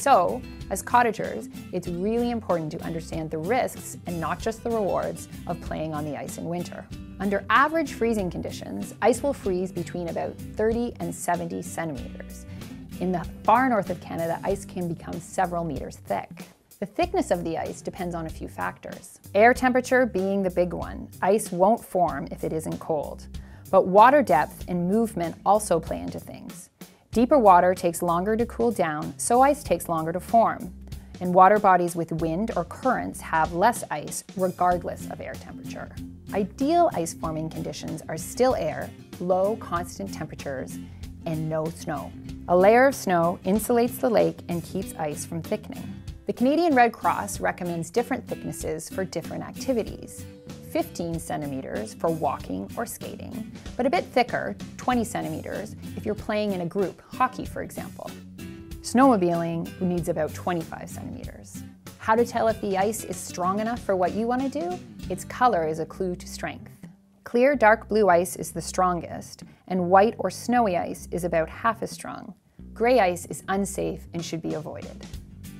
So, as cottagers, it's really important to understand the risks and not just the rewards of playing on the ice in winter. Under average freezing conditions, ice will freeze between about 30 and 70 centimeters. In the far north of Canada, ice can become several meters thick. The thickness of the ice depends on a few factors. Air temperature being the big one. Ice won't form if it isn't cold. But water depth and movement also play into things. Deeper water takes longer to cool down, so ice takes longer to form. And water bodies with wind or currents have less ice, regardless of air temperature. Ideal ice forming conditions are still air, low constant temperatures, and no snow. A layer of snow insulates the lake and keeps ice from thickening. The Canadian Red Cross recommends different thicknesses for different activities. 15 centimeters for walking or skating, but a bit thicker, 20 centimeters, if you're playing in a group, hockey for example. Snowmobiling needs about 25 centimeters. How to tell if the ice is strong enough for what you want to do? Its color is a clue to strength. Clear dark blue ice is the strongest, and white or snowy ice is about half as strong. Gray ice is unsafe and should be avoided.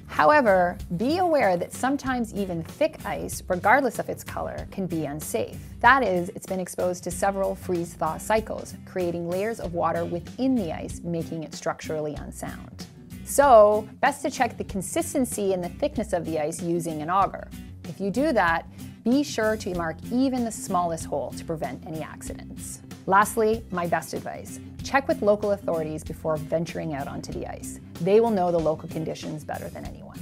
However, be aware that sometimes even thick ice, regardless of its color, can be unsafe. That is, it's been exposed to several freeze-thaw cycles, creating layers of water within the ice, making it structurally unsound. So, best to check the consistency and the thickness of the ice using an auger. If you do that, be sure to mark even the smallest hole to prevent any accidents. Lastly, my best advice. Check with local authorities before venturing out onto the ice. They will know the local conditions better than anyone.